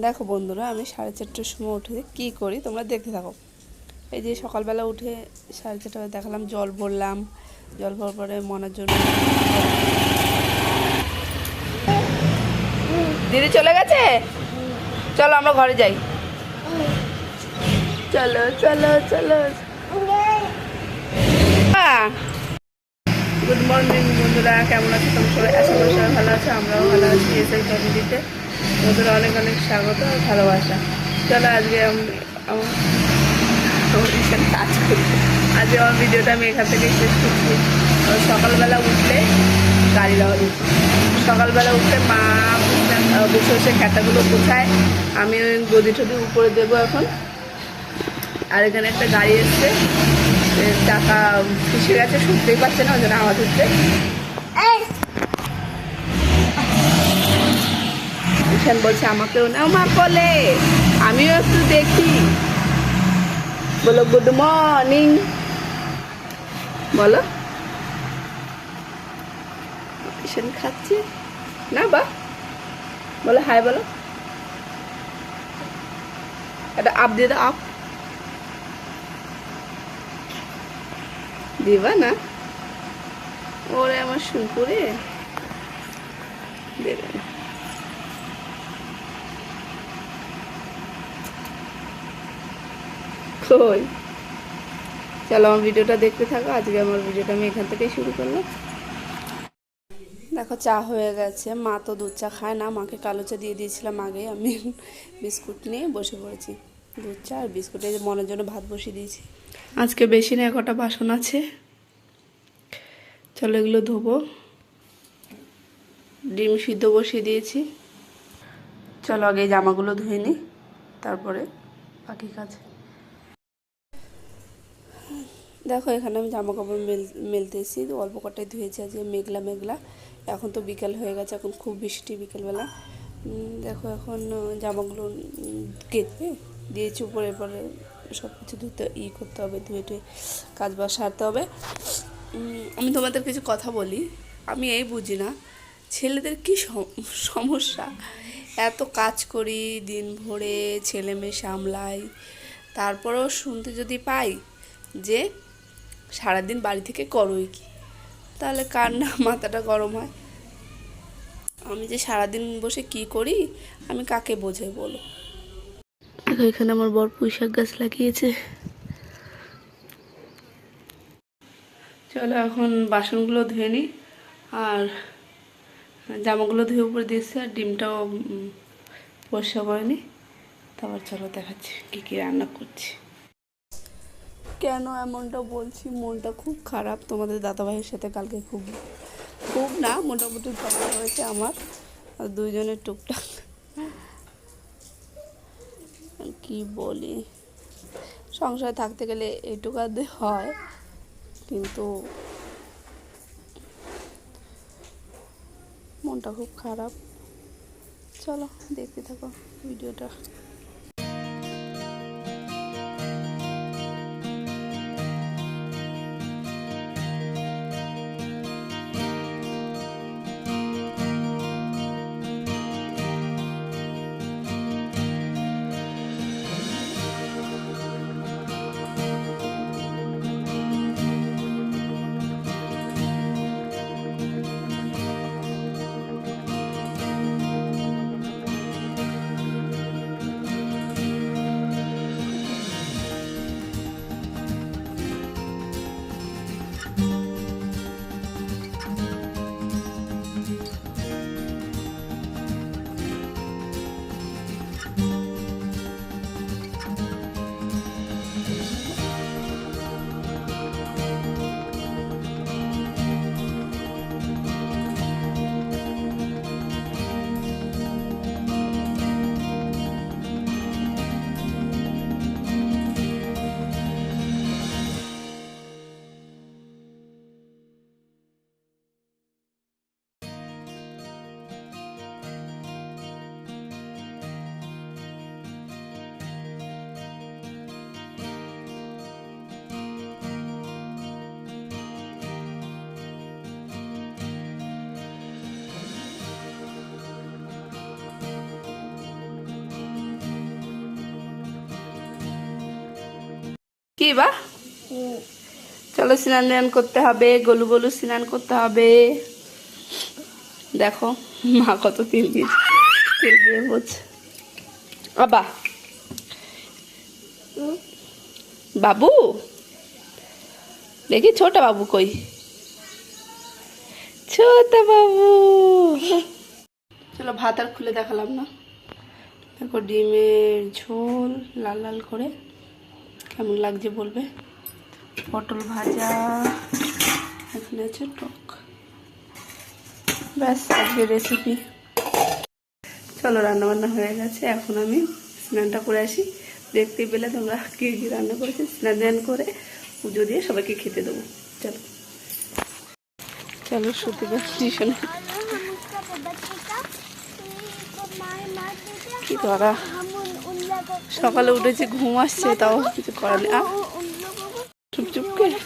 দেখো বন্ধুরা, আমি 4:30টার সময় উঠে কি করি তোমরা দেখতে থাকো। এই যে সকালবেলা উঠে 4:30টায় দেখালাম, জল ভরলাম। জল ভরার পরে মনার জন্য দিদি চলে গেছে। চলো আমরা ঘরে যাই। চলো চলো চলো। গুড মর্নিং বন্ধুরা, কেমন আছে তোমরা সবাই? আশা করি সবাই ভালো আছে, আমরাও ভালো আছি। এসে ফ্যামিলিতে বন্ধুরা অনেক অনেক স্বাগত আর ভালোবাসা। চলো আজকে কাজ করি। আজকে আমার ভিডিওটা আমি এখান থেকে শেষ করছি। সকালবেলা উঠলে গাড়ি দেওয়া দিচ্ছি। সকালবেলা উঠলে মা বসে বসে খেতাগুলো গোছায়, আমি ওই গদি টদি উপরে দেবো এখন। আর এখানে একটা গাড়ি এসছে, টাকা ফিসে গেছে, শুনতেই পাচ্ছে না, ওই জন্য আওয়াজ হচ্ছে। ঈশান বলছে আমাকেও নাও মা কোলে, আমিও একটু দেখি। বলো গুড মর্নিং, বলো। ঈশান খাচ্ছে না, বা বলো হাই, বলো। এটা আপ দিয়ে দাও, আপ দিবা না? ওরে আমার শুনপুরে দেবে না। কই, চলো আমার ভিডিওটা দেখতে থাকো। আজকে আমার ভিডিওটা আমি এখান থেকেই শুরু করলাম। দেখো চা হয়ে গেছে। মা তো দুধ চা খায় না, মাকে কালো চা দিয়ে দিয়েছিলাম আগে। আমি বিস্কুট নিয়ে বসে পড়েছি, দুধ চা আর বিস্কুটে মনের জন্য ভাত বসিয়ে দিয়েছি। আজকে বেশি না, কটা বাসন আছে, চলো এগুলো ধোবো। ডিম সিদ্ধ বসিয়ে দিয়েছি। চলো আগে জামাগুলো ধুয়ে নিই, তারপরে বাকি কাজ। দেখো এখানে আমি জামা কাপড় মেলতেছি, অল্প কটাই ধুয়েছি। আজকে মেঘলা মেঘলা, এখন তো বিকেল হয়ে গেছে, এখন খুব বৃষ্টি বিকেলবেলা। দেখো এখন জামাগুলো কেটে দিয়েছি উপরে, পরে সব কিছু ধুতে করতে হবে, ধুয়ে টুয়ে কাজ বাজ সারতে হবে। আমি তোমাদের কিছু কথা বলি, আমি এই বুঝি না ছেলেদের কি সমস্যা। এত কাজ করি দিন ভরে, ছেলে মেয়ে সামলাই, তারপরেও শুনতে যদি পাই যে সারাদিন বাড়ি থেকে করোই কি, তাহলে কার না মাথাটা গরম হয়। আমি যে সারাদিন বসে কি করি, আমি কাকে বোঝাই বলো। দেখো এখানে আমার বর পুঁইশাক গাছ লাগিয়েছে। চলো এখন বাসনগুলো ধুয়ে নিই, আর জামাগুলো ধুয়ে উপরে দিয়েছি, আর ডিমটাও পরিষ্কার করে নিই। তারপর চলো দেখাচ্ছি কী কী রান্না করছি। কেন এমনটা বলছি, মনটা খুব খারাপ। তোমাদের দাদাভাইয়ের সাথে কালকে খুব খুব না, মোটামুটি ঝগড়া হয়েছে আমার আর দুইজনের টুকটাক। কি বলি, সংসারে থাকতে গেলে এইটুকু আধে হয়, কিন্তু মনটা খুব খারাপ। চলো দেখতে থাকো ভিডিওটা। কি বা? চলো স্নান টান করতে হবে, গলু গলু স্নান করতে হবে। দেখো মা কত তেল দিয়েছে, তেল দিয়ে বলছে আবা বাবু দেখি ছোট বাবু কই, ছোট বাবু। চলো ভাত আর খুলে দেখালাম না। দেখো ডিমের ঝোল লাল লাল করে, কেমন লাগছে বলবে। পটল ভাজা, এখানে আছে টক। ব্যাস আজকের রেসিপি। চলো রান্নাবান্না হয়ে গেছে, এখন আমি স্নানটা করে আসি। দেখতেই পেলে তোমরা কী কী রান্না করেছি। স্নান টান করে পুজো দিয়ে সবাইকে খেতে দেবো। চলো চলো সুতিবার টিউশনে কি করা, সকালে উঠেছি ঘুম আসছে, তাও কিছু করার নেই। চুপ চুপ করে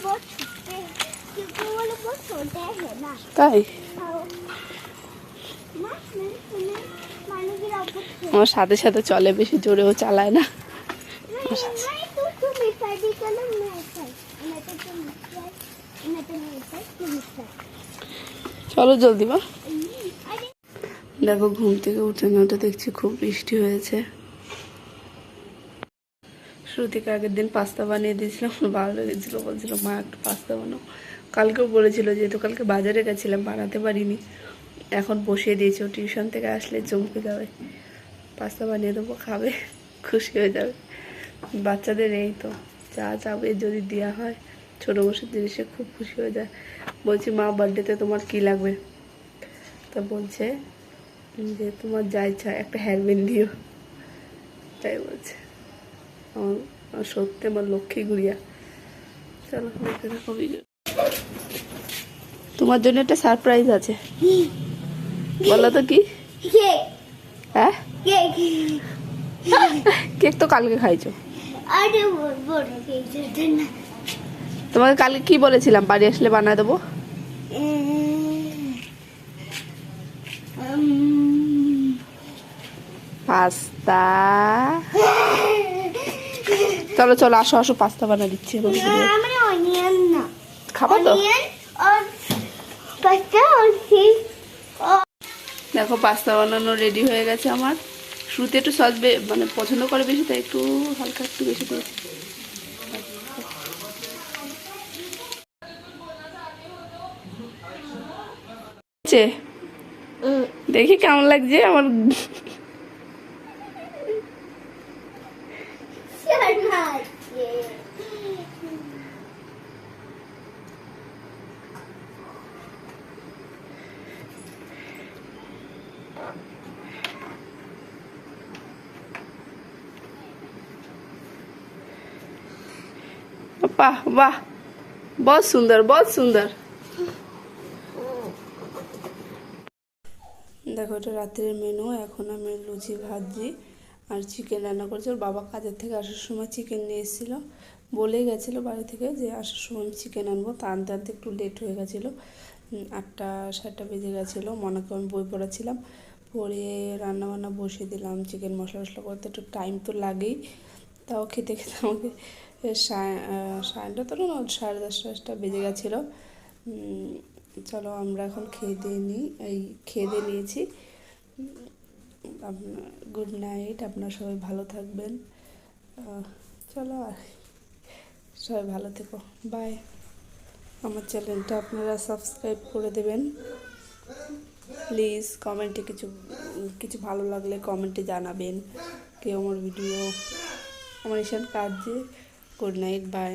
তাই আমার সাথে সাথে চলে, বেশি জোরেও চালায় না। চলো জলদি মা। দেখো ঘুম থেকে উঠে না ওটা দেখছি খুব বৃষ্টি হয়েছে। শ্রুতিকে আগের দিন পাস্তা বানিয়ে দিয়েছিলাম, ভালো লেগেছিল, বলছিল মা একটু পাস্তা বানাও। কালকেও বলেছিল, যেহেতু কালকে বাজারে গেছিলাম বানাতে পারিনি, এখন বসিয়ে দিয়েছি। ও টিউশন থেকে আসলে চমকে যাবে, পাস্তা বানিয়ে দেবো, খাবে, খুশি হয়ে যাবে। বাচ্চাদের এই তো, যা চাবে যদি দেওয়া হয় ছোটো বসের জিনিসে খুব খুশি হয়ে যায়। বলছি মা বার্থডেতে তোমার কি লাগবে, তা বলছে যে তোমার যা ইচ্ছা একটা হেয়ারব্যান্ড দিও, তাই বলছে। আমার সত্যি আমার লক্ষ্মী গুড়িয়া। চলো দেখতে থাকো ভিডিও। তোমার জন্য একটা সারপ্রাইজ আছে, বলো তো কি? হ্যাঁ কেক তো কালকে খাইছো। তোমাকে কালকে কি বলেছিলাম বাড়ি আসলে বানায় দেবো? পাস্তা। চলো চলো আসো আসো, পাস্তা বানিয়ে দিচ্ছি। খাবো তো? দেখো পাস্তা বানানো রেডি হয়ে গেছে আমার। শ্রুতি একটু সস মানে পছন্দ করে বেশি, তাই একটু হালকা একটু বেশি দিয়েছি। দেখি কেমন লাগছে আমার। वाह वाह, बहुत सुंदर बहुत सुंदर। দেখো এটা রাত্রের মেনু। এখন আমি লুচি ভাজি আর চিকেন রান্না করছি। ওর বাবা কাজের থেকে আসার সময় চিকেন নিয়ে এসেছিলো, বলেই গেছিলো বাড়ি থেকে যে আসার সময় আমি চিকেন আনবো। তা আনতে আনতে একটু লেট হয়ে গেছিলো, 8টা 7টা বেজে গেছিলো। মনাকে আমি বই পড়াচ্ছিলাম, পড়ে রান্নাবান্না বসিয়ে দিলাম। চিকেন মশলা টশলা করতে একটু টাইম তো লাগেই, তাও খেতে খেতে আমাকে সাড়ে 9টা না 10:30 বেজে গেছিলো। চলো আমরা এখন খেয়ে দিয়ে নিই, এই খেয়ে দিয়ে নিয়েছি। আপনার গুড নাইট, আপনারা সবাই ভালো থাকবেন। চলো সবাই ভালো থেকো, বাই। আমার চ্যানেলটা আপনারা সাবস্ক্রাইব করে দেবেন প্লিজ। কমেন্টে কিছু কিছু ভালো লাগলে কমেন্টে জানাবেন। কেউ আমার ভিডিও আমার এসব কাজ। Good night, by.